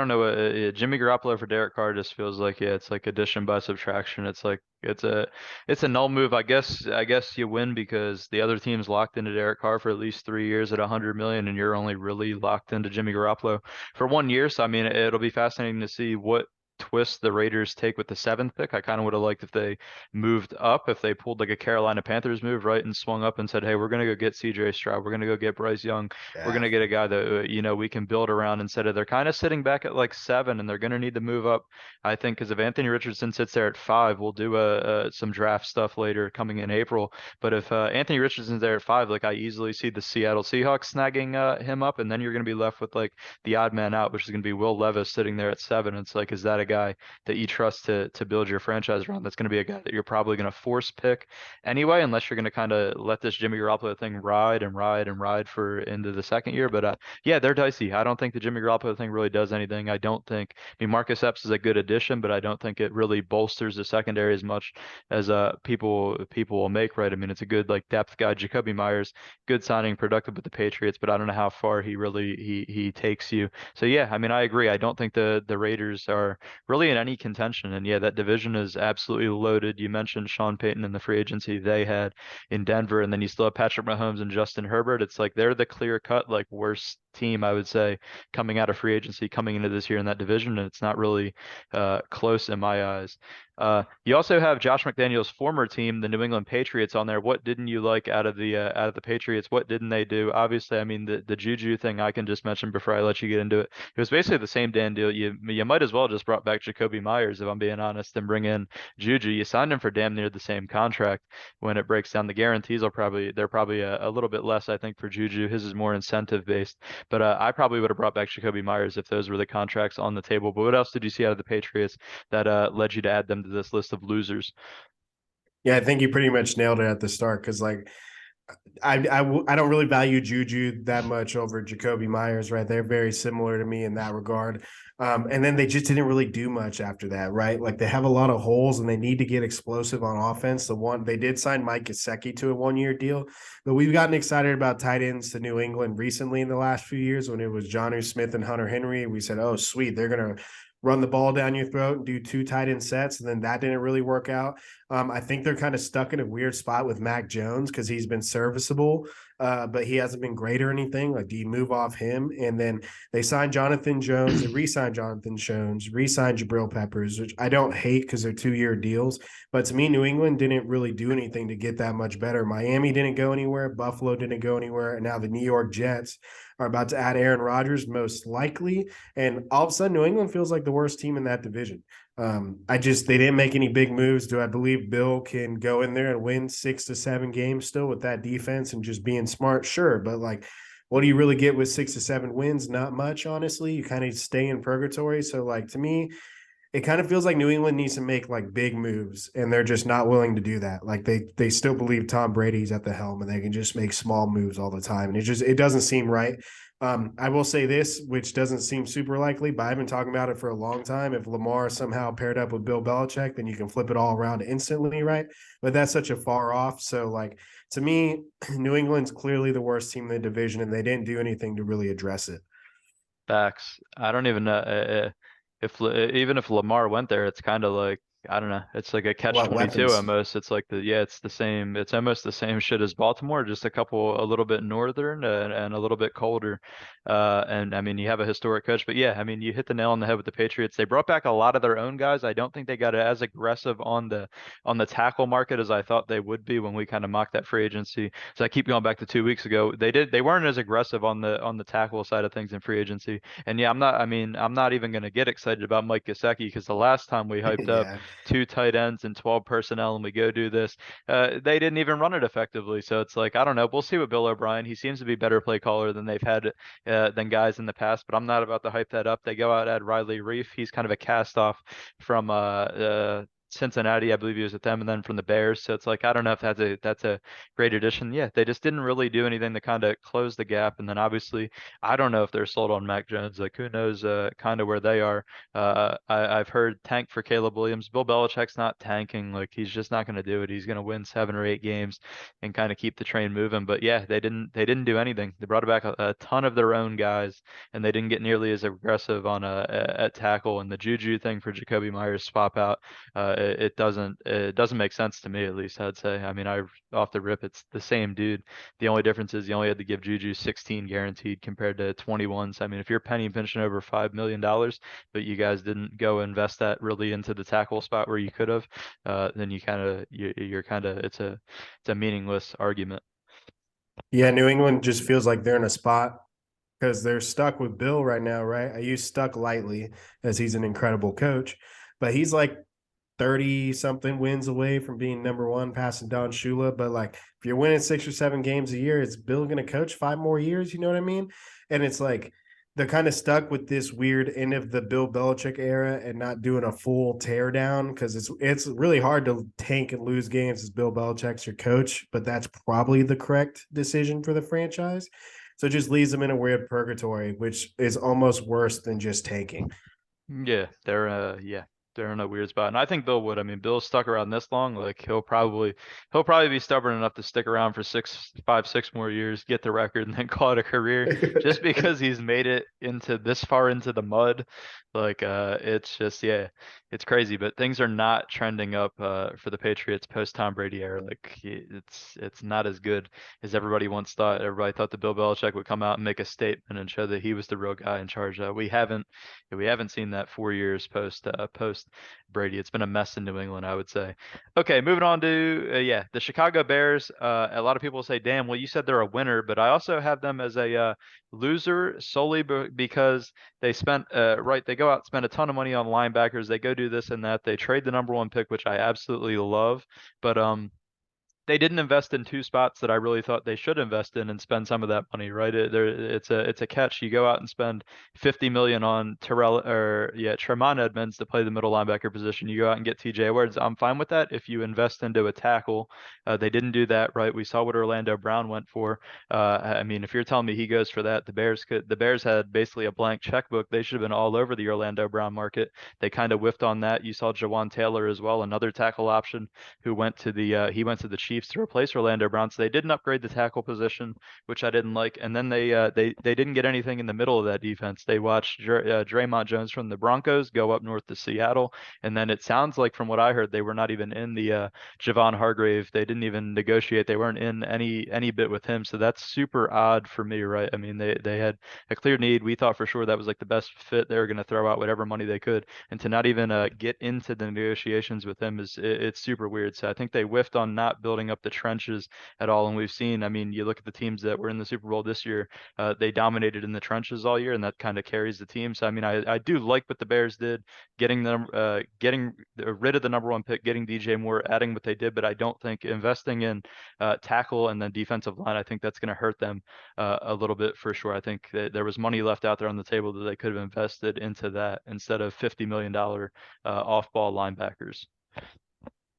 know. Jimmy Garoppolo for Derek Carr just feels like, yeah, it's like addition by subtraction. It's like it's a null move. I guess you win because the other team's locked into Derek Carr for at least 3 years at 100 million, and you're only really locked into Jimmy Garoppolo for 1 year. So I mean, it'll be fascinating to see what twist the Raiders take with the seventh pick. I kind of would have liked if they moved up, if they pulled like a Carolina Panthers move, right, and swung up and said, hey, we're gonna go get CJ Stroud, we're gonna go get Bryce Young, we're Yeah. gonna get a guy that we can build around instead of they're kind of sitting back at like 7 and they're gonna need to move up. I think because if Anthony Richardson sits there at 5, we'll do some draft stuff later coming in April. But if Anthony Richardson's there at 5, like I easily see the Seattle Seahawks snagging him up, and then you're gonna be left with like the odd man out, which is gonna be Will Levis sitting there at 7. It's like, is that a guy that you trust to build your franchise around? That's gonna be a guy that you're probably gonna force pick anyway, unless you're gonna kind of let this Jimmy Garoppolo thing ride and ride and ride for into the second year. But yeah, they're dicey. I don't think the Jimmy Garoppolo thing really does anything. I don't think. I mean, Marcus Epps is a good addition, but I don't think it really bolsters the secondary as much as people will make. Right. I mean, it's a good like depth guy. Jacoby Myers, good signing, productive with the Patriots, but I don't know how far he takes you. So yeah, I mean, I agree. I don't think the Raiders are really in any contention. And yeah, that division is absolutely loaded. You mentioned Sean Payton and the free agency they had in Denver, and then you still have Patrick Mahomes and Justin Herbert. It's like they're the clear cut like worst team, I would say, coming out of free agency coming into this year in that division, and it's not really close in my eyes. You also have Josh McDaniels' former team, the New England Patriots, on there. What didn't you like out of the Patriots? What didn't they do? Obviously, I mean the Juju thing I can just mention before I let you get into it. It was basically the same damn deal. You might as well just brought back Jacoby Myers, if I'm being honest, and bring in Juju. You signed him for damn near the same contract. When it breaks down, the guarantees are probably a little bit less, I think, for Juju. His is more incentive based. But I probably would have brought back Jacoby Myers if those were the contracts on the table. But what else did you see out of the Patriots that led you to add them to this list of losers? Yeah, I think you pretty much nailed it at the start because like I don't really value Juju that much over Jacoby Myers, right? They're very similar to me in that regard. And then they just didn't really do much after that, right? Like they have a lot of holes and they need to get explosive on offense. The one they did sign Mike Gesicki to a 1 year deal, but we've gotten excited about tight ends to New England recently in the last few years when it was Jonnu Smith and Hunter Henry. We said, oh, sweet, they're gonna run the ball down your throat and do two tight end sets, and then that didn't really work out. I think they're kind of stuck in a weird spot with Mac Jones because he's been serviceable, but he hasn't been great or anything. Like, do you move off him? And then they signed Jonathan Jones, they re-signed Jonathan Jones, re-signed Jabril Peppers, which I don't hate because they're 2-year deals. But to me, New England didn't really do anything to get that much better. Miami didn't go anywhere, Buffalo didn't go anywhere, and now the New York Jets are about to add Aaron Rodgers, most likely. And all of a sudden, New England feels like the worst team in that division. They didn't make any big moves. Do I believe Bill can go in there and win 6 to 7 games still with that defense and just being smart? Sure, but like, what do you really get with 6 to 7 wins? Not much, honestly. You kind of stay in purgatory. So, like, to me, it kind of feels like New England needs to make like big moves, and they're just not willing to do that. Like, they still believe Tom Brady's at the helm, and they can just make small moves all the time, and it doesn't seem right. I will say this, which doesn't seem super likely, but I've been talking about it for a long time. If Lamar somehow paired up with Bill Belichick, then you can flip it all around instantly, right? But that's such a far off. So, like, to me, New England's clearly the worst team in the division, and they didn't do anything to really address it. Facts. I don't even know if even if Lamar went there, it's kind of like I don't know. It's like a catch What 22 weapons? almost. It's like it's the same. It's almost the same shit as Baltimore, just a little bit northern and a little bit colder. And I mean, you have a historic coach, but yeah, I mean, you hit the nail on the head with the Patriots. They brought back a lot of their own guys. I don't think they got as aggressive on the tackle market as I thought they would be when we kind of mocked that free agency. So I keep going back to 2 weeks ago. They weren't as aggressive on the tackle side of things in free agency. And yeah, I'm not even going to get excited about Mike Gesicki because the last time we hyped up Yeah. two tight ends and 12 personnel and we go do this, they didn't even run it effectively. So it's like, I don't know. We'll see with Bill O'Brien. He seems to be better play caller than they've had than guys in the past, but I'm not about to hype that up. They go out at Riley Reef. He's kind of a cast off from Cincinnati, I believe he was with them, and then from the Bears. So it's like I don't know if that's a great addition. Yeah, they just didn't really do anything to kind of close the gap. And then obviously, I don't know if they're sold on Mac Jones. Like who knows, kind of where they are. I've heard tank for Caleb Williams. Bill Belichick's not tanking. Like he's just not going to do it. He's going to win 7 or 8 games and kind of keep the train moving. But yeah, they didn't do anything. They brought back a ton of their own guys, and they didn't get nearly as aggressive on at tackle. And the Juju thing for Jacoby Myers swap out it doesn't make sense to me at least I'd say. I mean, I off the rip, it's the same dude. The only difference is you only had to give Juju 16 guaranteed compared to 21. So I mean, if you're penny pinching over $5 million, but you guys didn't go invest that really into the tackle spot where you could have, then you're kind of it's a meaningless argument. Yeah, New England just feels like they're in a spot because they're stuck with Bill right now, right? I use stuck lightly as he's an incredible coach, but he's like 30 something wins away from being number one, passing Don Shula. But like, if you're winning 6 or 7 games a year, is Bill going to coach 5 more years? You know what I mean? And it's like, they're kind of stuck with this weird end of the Bill Belichick era and not doing a full tear down because it's really hard to tank and lose games as Bill Belichick's your coach, but that's probably the correct decision for the franchise. So it just leaves them in a weird purgatory, which is almost worse than just tanking. Yeah, they're in a weird spot. And I think Bill would. I mean, Bill's stuck around this long, like he'll probably be stubborn enough to stick around for 6 more years, get the record, and then call it a career just because he's made it into this far into the mud. Like it's just yeah, it's crazy. But things are not trending up for the Patriots post Tom Brady era. Like it's not as good as everybody once thought. Everybody thought that Bill Belichick would come out and make a statement and show that he was the real guy in charge. We haven't seen that 4 years post Brady. It's been a mess in New England, I would say. Okay, moving on to yeah, the Chicago Bears. A lot of people say, "Damn, well, you said they're a winner," but I also have them as a loser solely because they spent right. They go out and spend a ton of money on linebackers. They go do this and that. They trade the number one pick, which I absolutely love, but they didn't invest in two spots that I really thought they should invest in and spend some of that money, right? It's a catch. You go out and spend 50 million on Tremont Edmonds to play the middle linebacker position. You go out and get TJ Edwards. I'm fine with that if you invest into a tackle. They didn't do that, right? We saw what Orlando Brown went for. I mean, if you're telling me he goes for that, the Bears had basically a blank checkbook. They should have been all over the Orlando Brown market. They kind of whiffed on that. You saw Jawan Taylor as well, another tackle option who went to the Chiefs Chiefs to replace Orlando Brown. So they didn't upgrade the tackle position, which I didn't like. And then they didn't get anything in the middle of that defense. They watched Draymond Jones from the Broncos go up north to Seattle, and then it sounds like from what I heard, they were not even in the Javon Hargrave. They didn't even negotiate. They weren't in any bit with him. So that's super odd for me, right? I mean, they had a clear need. We thought for sure that was like the best fit. They were going to throw out whatever money they could, and to not even get into the negotiations with him it's super weird. So I think they whiffed on not building up the trenches at all. And we've seen, I mean, you look at the teams that were in the Super Bowl this year, they dominated in the trenches all year, and that kind of carries the team. So I mean, I do like what the Bears did, getting rid of the number one pick, getting DJ Moore, adding what they did, but I don't think investing in tackle and then defensive line, I think that's going to hurt them a little bit for sure. I think that there was money left out there on the table that they could have invested into that instead of $50 million off-ball linebackers.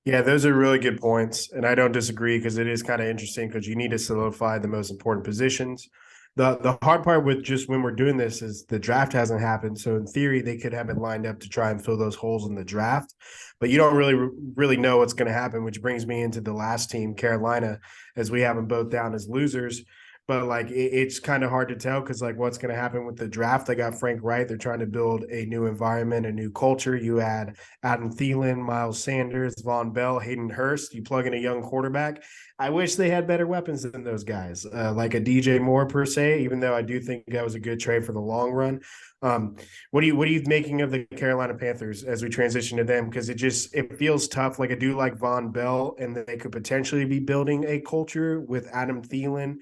Yeah, those are really good points. And I don't disagree because it is kind of interesting because you need to solidify the most important positions. The hard part with just when we're doing this is the draft hasn't happened. So in theory, they could have it lined up to try and fill those holes in the draft. But you don't really know what's going to happen, which brings me into the last team, Carolina, as we have them both down as losers. But like it's kind of hard to tell because like what's going to happen with the draft? They got Frank Wright. They're trying to build a new environment, a new culture. You add Adam Thielen, Miles Sanders, Von Bell, Hayden Hurst. You plug in a young quarterback. I wish they had better weapons than those guys, like a DJ Moore per se. Even though I do think that was a good trade for the long run. Um, what are you making of the Carolina Panthers as we transition to them? Because it feels tough. Like I do like Von Bell, and they could potentially be building a culture with Adam Thielen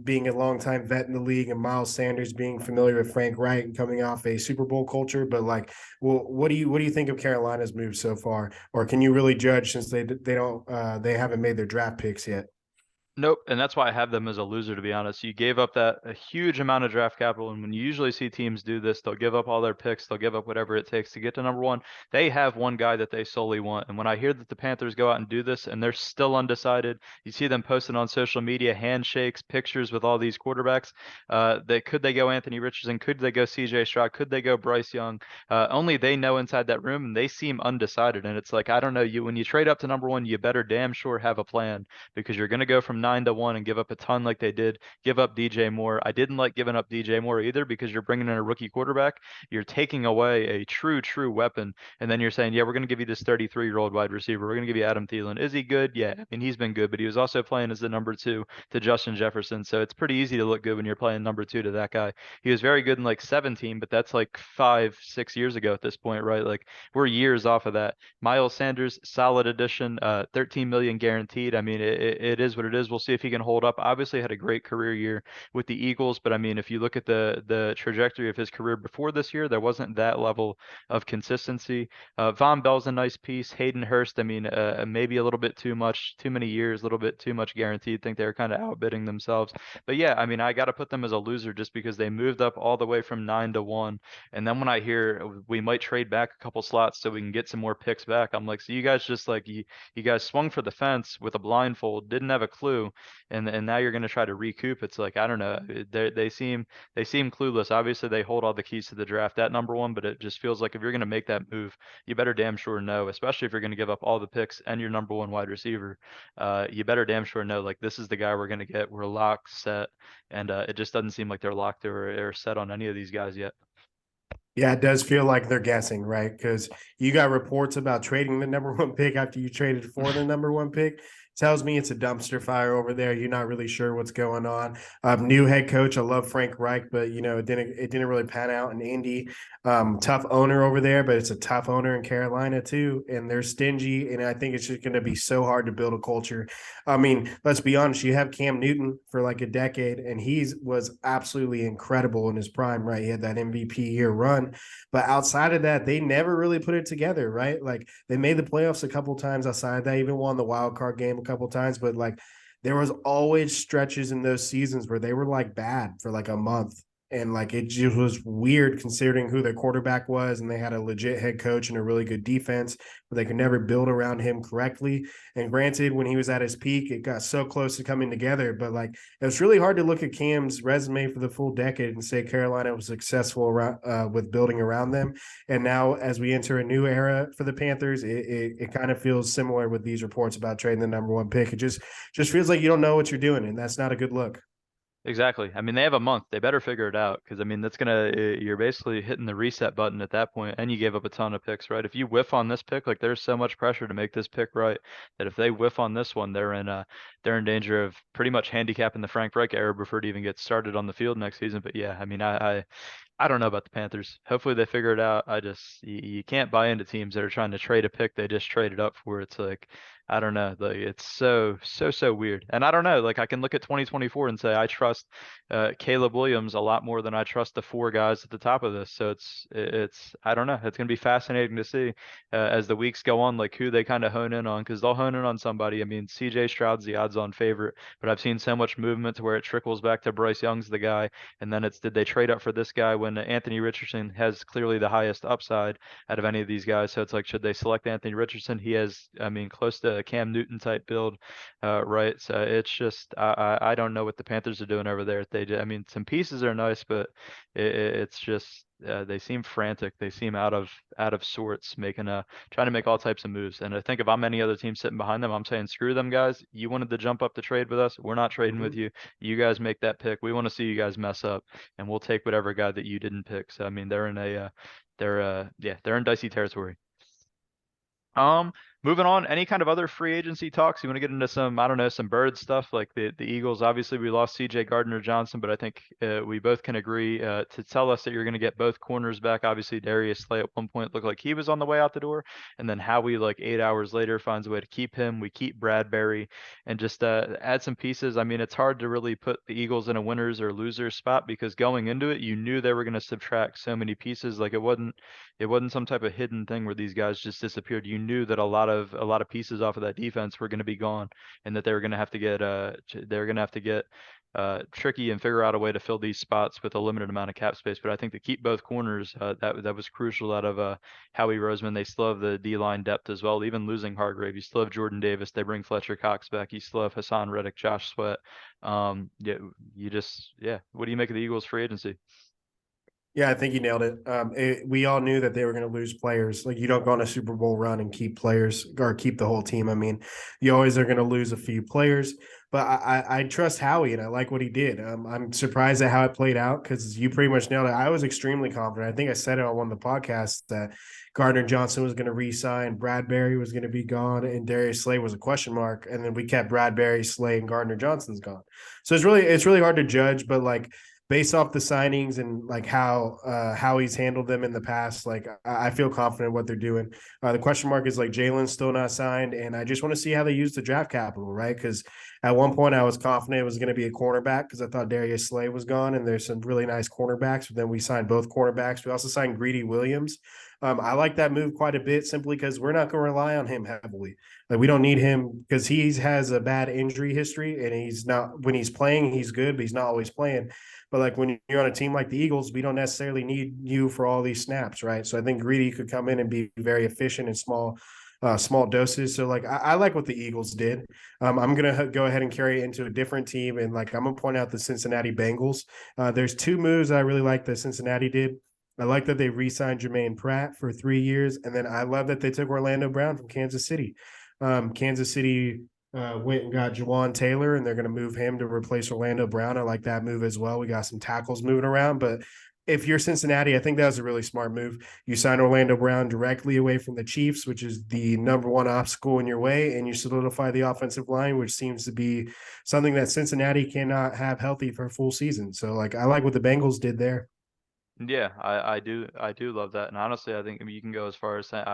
being a longtime vet in the league, and Miles Sanders being familiar with Frank Wright and coming off a Super Bowl culture. But like, well, what do you think of Carolina's move so far, or can you really judge since they haven't made their draft picks yet? Nope, and that's why I have them as a loser, to be honest. You gave up that a huge amount of draft capital, and when you usually see teams do this, they'll give up all their picks, they'll give up whatever it takes to get to number one. They have one guy that they solely want, and when I hear that the Panthers go out and do this, and they're still undecided, you see them posting on social media handshakes, pictures with all these quarterbacks. Could they go Anthony Richardson? Could they go C.J. Stroud? Could they go Bryce Young? Only they know inside that room, and they seem undecided. And it's like I don't know. You when you trade up to number one, you better damn sure have a plan because you're going to go from 9-1 and give up a ton like they did. Give up DJ Moore. I didn't like giving up DJ Moore either because you're bringing in a rookie quarterback. You're taking away a true weapon, and then you're saying, yeah, we're going to give you this 33-year-old wide receiver. We're going to give you Adam Thielen. Is he good? Yeah, I mean he's been good, but he was also playing as the number two to Justin Jefferson. So it's pretty easy to look good when you're playing number two to that guy. He was very good in like 17, but that's like 5-6 years ago at this point, right? Like we're years off of that. Miles Sanders, solid addition, 13 million guaranteed. I mean, it is what it is. We'll see if he can hold up. Obviously, had a great career year with the Eagles, but I mean, if you look at the trajectory of his career before this year, there wasn't that level of consistency. Von Bell's a nice piece. Hayden Hurst, I mean, maybe a little bit too much, too many years, a little bit too much guaranteed. Think they're kind of outbidding themselves. But yeah, I mean, I got to put them as a loser just because they moved up all the way from 9-1. And then when I hear we might trade back a couple slots so we can get some more picks back, I'm like, so you guys just like you guys swung for the fence with a blindfold, didn't have a clue, and now you're going to try to recoup. It's like I don't know. They seem clueless. Obviously, they hold all the keys to the draft at number one, but it just feels like if you're going to make that move, you better damn sure know, especially if you're going to give up all the picks and your number one wide receiver. You better damn sure know like this is the guy we're going to get. We're locked, set, and it just doesn't seem like they're locked or set on any of these guys yet. Yeah, it does feel like they're guessing, right? Because you got reports about trading the number one pick after you traded for the number one pick. Tells me it's a dumpster fire over there. You're not really sure what's going on. New head coach. I love Frank Reich, but it didn't really pan out in Indy. Tough owner over there, but it's a tough owner in Carolina too, and they're stingy. And I think it's just going to be so hard to build a culture. I mean, let's be honest. You have Cam Newton for like a decade, and was absolutely incredible in his prime. Right, he had that MVP year run, but outside of that, they never really put it together. Right, like they made the playoffs a couple times. Outside of that, even won the wild card game a couple times, but like there was always stretches in those seasons where they were like bad for like a month. And like it just was weird considering who their quarterback was, and they had a legit head coach and a really good defense, but they could never build around him correctly. And granted, when he was at his peak, it got so close to coming together. But like it was really hard to look at Cam's resume for the full decade and say Carolina was successful around, with building around them. And now, as we enter a new era for the Panthers, it kind of feels similar with these reports about trading the number one pick. It just feels like you don't know what you're doing, and that's not a good look. Exactly. I mean, they have a month. They better figure it out because I mean, that's gonna you're basically hitting the reset button at that point, and you gave up a ton of picks, right? If you whiff on this pick, like there's so much pressure to make this pick right that if they whiff on this one, they're in danger of pretty much handicapping the Frank Reich era before it even gets started on the field next season. But yeah, I mean, I don't know about the Panthers. Hopefully they figure it out. You can't buy into teams that are trying to trade a pick they just traded up for. It's like I don't know. Like it's so weird. And I don't know. Like I can look at 2024 and say I trust Caleb Williams a lot more than I trust the four guys at the top of this. So it's I don't know. It's gonna be fascinating to see as the weeks go on, like who they kind of hone in on because they'll hone in on somebody. I mean, C.J. Stroud's the odds-on favorite, but I've seen so much movement to where it trickles back to Bryce Young's the guy. And then it's did they trade up for this guy when Anthony Richardson has clearly the highest upside out of any of these guys? So it's like, should they select Anthony Richardson? He has, I mean, close to a Cam Newton type build, right? So it's just, I don't know what the Panthers are doing over there. I mean, some pieces are nice, but it's just, they seem frantic. They seem out of sorts, trying to make all types of moves. And I think if I'm any other team sitting behind them, I'm saying screw them guys. You wanted to jump up to trade with us. We're not trading with Mm-hmm. you. You guys make that pick. We want to see you guys mess up, and we'll take whatever guy that you didn't pick. So I mean, they're in dicey territory. Um, Moving on, any kind of other free agency talks? You want to get into some, I don't know, some bird stuff like the Eagles. Obviously, we lost C.J. Gardner Johnson, but I think we both can agree to tell us that you're going to get both corners back. Obviously, Darius Slay at one point looked like he was on the way out the door, and then Howie, like 8 hours later, finds a way to keep him. We keep Bradbury and just add some pieces. I mean, it's hard to really put the Eagles in a winners or losers spot because going into it, you knew they were going to subtract so many pieces. Like it wasn't some type of hidden thing where these guys just disappeared. You knew that a lot of pieces off of that defense were going to be gone, and that they were going to have to get tricky and figure out a way to fill these spots with a limited amount of cap space. But I think to keep both corners, that was crucial out of Howie Roseman. They still have the D line depth as well. Even losing Hargrave, you still have Jordan Davis. They bring Fletcher Cox back. You still have Hassan Reddick, Josh Sweat. Yeah, yeah. What do you make of the Eagles free agency? Yeah, I think you nailed it. We all knew that they were going to lose players. Like you don't go on a Super Bowl run and keep players or keep the whole team. I mean, you always are going to lose a few players. But I trust Howie and I like what he did. I'm surprised at how it played out because you pretty much nailed it. I was extremely confident. I think I said it on one of the podcasts that Gardner Johnson was going to re-sign, Bradbury was going to be gone, and Darius Slay was a question mark. And then we kept Bradbury, Slay, and Gardner Johnson's gone. So it's really hard to judge, but like based off the signings and like how he's handled them in the past, like I feel confident what they're doing. The question mark is like Jalen's still not signed, and I just want to see how they use the draft capital, right? Because at one point I was confident it was going to be a cornerback because I thought Darius Slay was gone, and there's some really nice cornerbacks. But then we signed both cornerbacks. We also signed Greedy Williams. I like that move quite a bit simply because we're not going to rely on him heavily. Like we don't need him because he has a bad injury history, and he's not when he's playing he's good, but he's not always playing. But like when you're on a team like the Eagles, we don't necessarily need you for all these snaps, right? So I think Greedy could come in and be very efficient in small doses. So like I like what the Eagles did. I'm gonna go ahead and carry it into a different team, and like I'm gonna point out the Cincinnati Bengals. There's two moves I really like that Cincinnati did. I like that they re-signed Jermaine Pratt for 3 years, and then I love that they took Orlando Brown from Kansas City. Kansas City went and got Jawan Taylor, and they're going to move him to replace Orlando Brown. I like that move as well. We got some tackles moving around, but if you're Cincinnati, I think that was a really smart move. You sign Orlando Brown directly away from the Chiefs, which is the number one obstacle in your way, and you solidify the offensive line, which seems to be something that Cincinnati cannot have healthy for a full season. So, like, I like what the Bengals did there. Yeah, I do love that, and honestly, I think you can go as far as saying,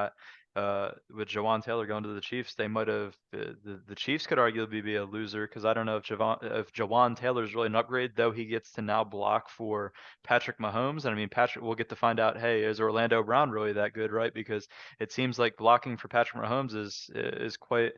with Jawan Taylor going to the Chiefs, they might have the Chiefs could arguably be a loser because I don't know if Jawan Taylor is really an upgrade, though he gets to now block for Patrick Mahomes, and I mean Patrick, we'll get to find out, hey, is Orlando Brown really that good, right? Because it seems like blocking for Patrick Mahomes is quite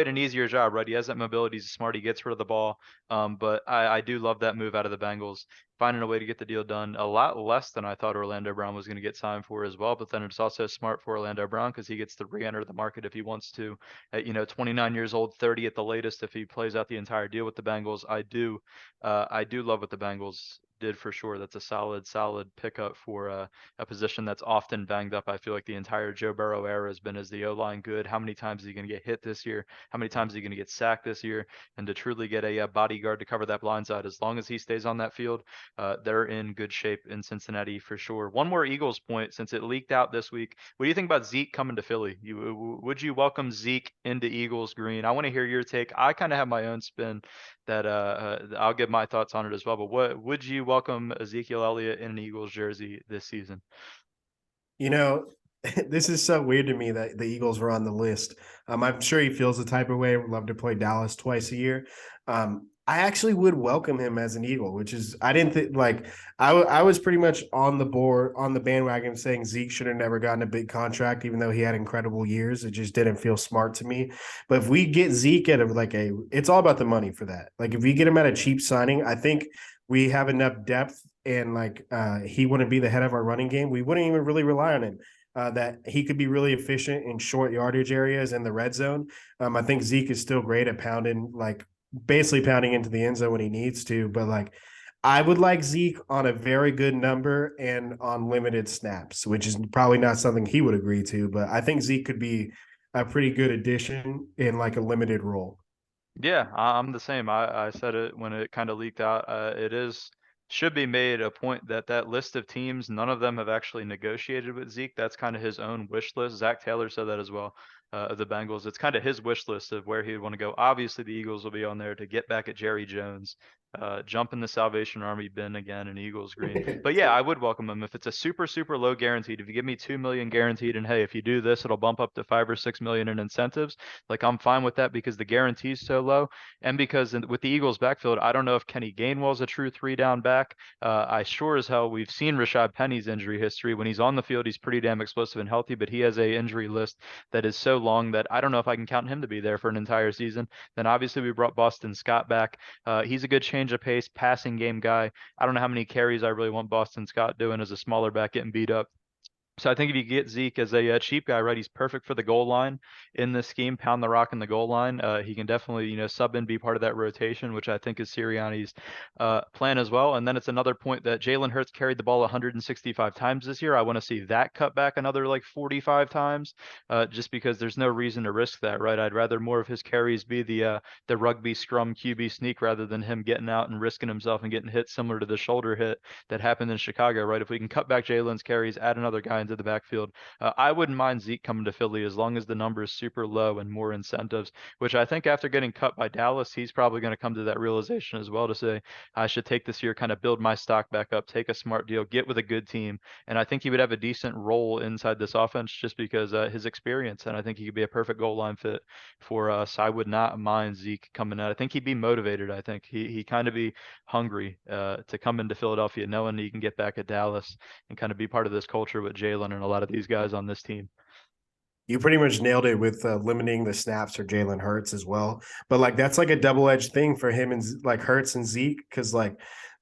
an easier job, right? He has that mobility, he's smart, he gets rid of the ball, but I do love that move out of the Bengals. finding a way to get the deal done. A lot less than I thought Orlando Brown was going to get signed for as well. But then it's also smart for Orlando Brown because he gets to re-enter the market if he wants to. At 29 years old, 30 at the latest, if he plays out the entire deal with the Bengals. I do love what the Bengals did for sure. That's a solid pickup for a position that's often banged up. I feel like the entire Joe Burrow era has been, is the O-line good? How many times is he going to get hit this year? How many times is he going to get sacked this year? And to truly get a bodyguard to cover that blind side, as long as he stays on that field, they're in good shape in Cincinnati for sure. One more Eagles point, since it leaked out this week. What do you think about Zeke coming to Philly? Would you welcome Zeke into Eagles green? I want to hear your take. I kind of have my own spin that I'll give my thoughts on it as well. But what would you welcome Ezekiel Elliott in an Eagles jersey this season? You know, this is so weird to me that the Eagles were on the list. I'm sure he feels the type of way. Would love to play Dallas twice a year. I actually would welcome him as an Eagle, which is I didn't think like I was pretty much on the board on the bandwagon saying Zeke should have never gotten a big contract, even though he had incredible years. It just didn't feel smart to me. But if we get Zeke at it's all about the money for that. Like if we get him at a cheap signing, I think we have enough depth and he wouldn't be the head of our running game. We wouldn't even really rely on him. That he could be really efficient in short yardage areas in the red zone. I think Zeke is still great at basically pounding into the end zone when he needs to. But I would like Zeke on a very good number and on limited snaps, which is probably not something he would agree to. But I think Zeke could be a pretty good addition in like a limited role. Yeah, I'm the same. I said it when it kind of leaked out. It is should be made a point that that list of teams, none of them have actually negotiated with Zeke. That's kind of his own wish list. Zach Taylor said that as well, of the Bengals. It's kind of his wish list of where he would want to go. Obviously, the Eagles will be on there to get back at Jerry Jones, jump in the Salvation Army bin again in Eagles green. But yeah, I would welcome him if it's a super low guaranteed. If you give me 2 million guaranteed, and hey, if you do this, it'll bump up to 5 or 6 million in incentives. Like I'm fine with that because the guarantee is so low, and because with the Eagles backfield, I don't know if Kenny Gainwell's a true three down back. I sure as hell we've seen Rashad Penny's injury history. When he's on the field, he's pretty damn explosive and healthy, but he has a injury list that is so long that I don't know if I can count him to be there for an entire season. Then obviously we brought Boston Scott back. He's a good change of pace, passing game guy. I don't know how many carries I really want Boston Scott doing as a smaller back getting beat up. So I think if you get Zeke as a cheap guy, right, he's perfect for the goal line in this scheme, pound the rock in the goal line. He can definitely, sub in, be part of that rotation, which I think is Sirianni's plan as well. And then it's another point that Jalen Hurts carried the ball 165 times this year. I want to see that cut back another like 45 times, just because there's no reason to risk that, right? I'd rather more of his carries be the rugby scrum QB sneak rather than him getting out and risking himself and getting hit similar to the shoulder hit that happened in Chicago, right? If we can cut back Jalen's carries, add another guy into the backfield, I wouldn't mind Zeke coming to Philly as long as the number is super low and more incentives, which I think after getting cut by Dallas, he's probably going to come to that realization as well to say, I should take this year, kind of build my stock back up, take a smart deal, get with a good team. And I think he would have a decent role inside this offense just because his experience. And I think he could be a perfect goal line fit for us. I would not mind Zeke coming out. I think he'd be motivated. I think he kind of be hungry to come into Philadelphia, knowing he can get back at Dallas and kind of be part of this culture with Jalen and a lot of these guys on this team. You pretty much nailed it with limiting the snaps for Jalen Hurts as well. But that's like a double edged thing for him and like Hurts and Zeke because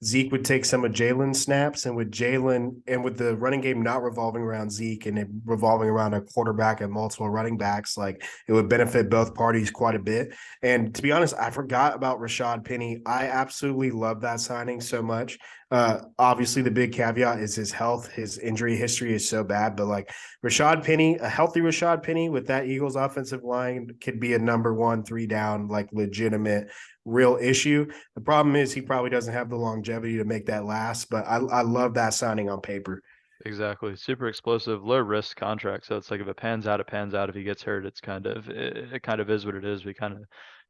Zeke would take some of Jalen's snaps, and with Jalen and with the running game not revolving around Zeke and it revolving around a quarterback and multiple running backs, it would benefit both parties quite a bit. And to be honest, I forgot about Rashad Penny. I absolutely love that signing so much. Obviously, the big caveat is his health. His injury history is so bad, but Rashad Penny, a healthy Rashad Penny with that Eagles offensive line could be a number one, three down, legitimate, real issue. The problem is he probably doesn't have the longevity to make that last, but I love that signing on paper. Exactly. Super explosive, low risk contract. So it's like if it pans out, it pans out. If he gets hurt, it kind of is what it is. We kind of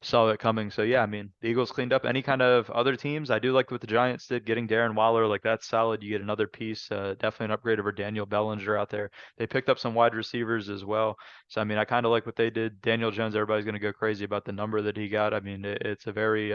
saw it coming. So yeah, I mean, the Eagles cleaned up any kind of other teams. I do like what the Giants did, getting Darren Waller. Like that's solid. You get another piece, definitely an upgrade over Daniel Bellinger out there. They picked up some wide receivers as well. So I mean, I kind of like what they did. Daniel Jones, everybody's going to go crazy about the number that he got. I mean, it's a very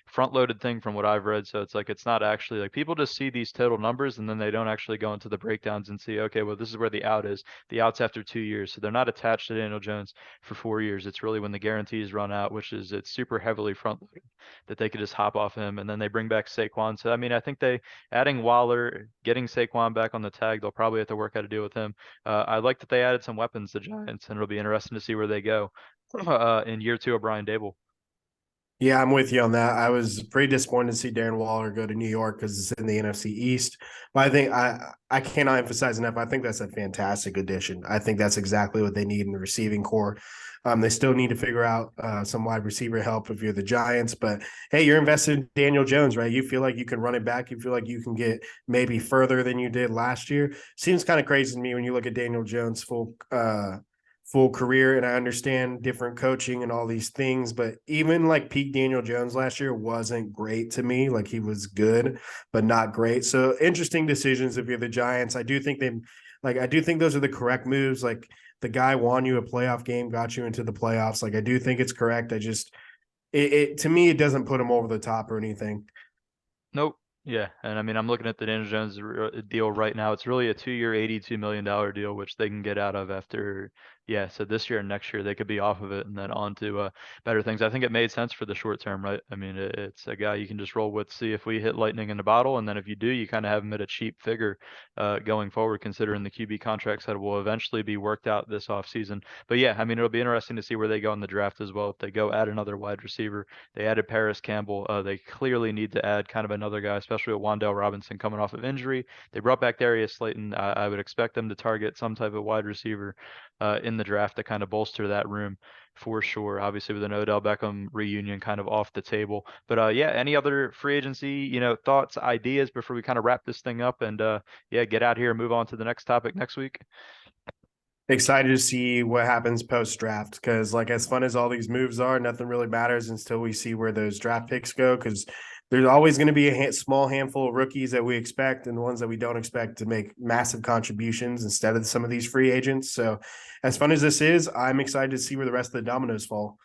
front loaded thing from what I've read. So it's like it's not actually like people just see these total numbers and then they don't actually go into the breakdowns and see, okay, well, this is where the out is. The out's after 2 years. So they're not attached to Daniel Jones for 4 years. It's really when the guarantees run out, which is is it's super heavily front loaded that they could just hop off him, and then they bring back Saquon. So I mean, I think they adding Waller, getting Saquon back on the tag, they'll probably have to work out a deal with him. I like that they added some weapons, the Giants, and it'll be interesting to see where they go in year two of Brian Dable. Yeah, I'm with you on that. I was pretty disappointed to see Darren Waller go to New York because it's in the NFC East. But I think I cannot emphasize enough. I think that's a fantastic addition. I think that's exactly what they need in the receiving core. They still need to figure out some wide receiver help if you're the Giants. But hey, you're invested in Daniel Jones, right? You feel like you can run it back. You feel like you can get maybe further than you did last year. Seems kind of crazy to me when you look at Daniel Jones' full career, and I understand different coaching and all these things, but even like peak Daniel Jones last year wasn't great to me. Like he was good, but not great. So interesting decisions if you're the Giants. I do think those are the correct moves. Like the guy won you a playoff game, got you into the playoffs. Like I do think it's correct. It to me, it doesn't put him over the top or anything. Nope. Yeah, and I mean, I'm looking at the Daniel Jones deal right now. It's really a 2-year, $82 million deal, which they can get out of after, yeah. So this year and next year they could be off of it and then on to better things. I think it made sense for the short term, right? I mean, it's a guy you can just roll with, see if we hit lightning in a bottle, and then if you do, you kind of have him at a cheap figure going forward, considering the QB contracts that will eventually be worked out this offseason. But yeah, I mean, it'll be interesting to see where they go in the draft as well. If they go add another wide receiver, they added Paris Campbell. They clearly need to add kind of another guy, especially with Wandale Robinson coming off of injury. They brought back Darius Slayton. I would expect them to target some type of wide receiver in the draft to kind of bolster that room for sure. Obviously, with an Odell Beckham reunion kind of off the table. But yeah, any other free agency, thoughts, ideas before we kind of wrap this thing up and yeah, get out here and move on to the next topic next week? Excited to see what happens post draft because, like, as fun as all these moves are, nothing really matters until we see where those draft picks go. Because there's always going to be a small handful of rookies that we expect and the ones that we don't expect to make massive contributions instead of some of these free agents. So, as fun as this is, I'm excited to see where the rest of the dominoes fall.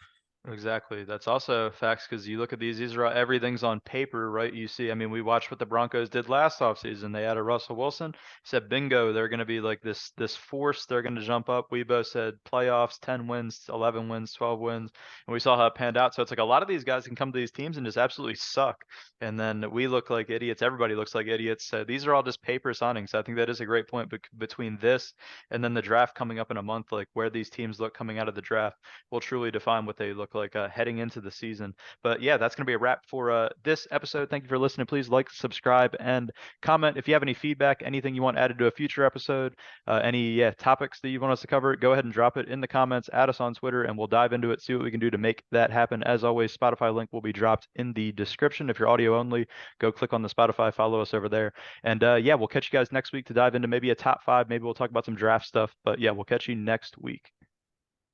Exactly. That's also facts because you look at these are everything's on paper, right? You see, I mean, we watched what the Broncos did last offseason. They added Russell Wilson, said bingo, they're going to be like this force. They're going to jump up. We both said playoffs, 10 wins, 11 wins, 12 wins, and we saw how it panned out. So it's like a lot of these guys can come to these teams and just absolutely suck. And then we look like idiots. Everybody looks like idiots. So these are all just paper signings. I think that is a great point between this and then the draft coming up in a month, like where these teams look coming out of the draft will truly define what they look like heading into the season. But yeah, that's going to be a wrap for this episode. Thank you for listening. Please like, subscribe, and comment if you have any feedback, anything you want added to a future episode, any topics that you want us to cover. Go ahead and drop it in the comments. Add us on Twitter, and we'll dive into it. See what we can do to make that happen. As always, Spotify link will be dropped in the description. If you're audio only, go click on the Spotify, follow us over there. And yeah, we'll catch you guys next week to dive into maybe a top five. Maybe we'll talk about some draft stuff. But yeah, we'll catch you next week.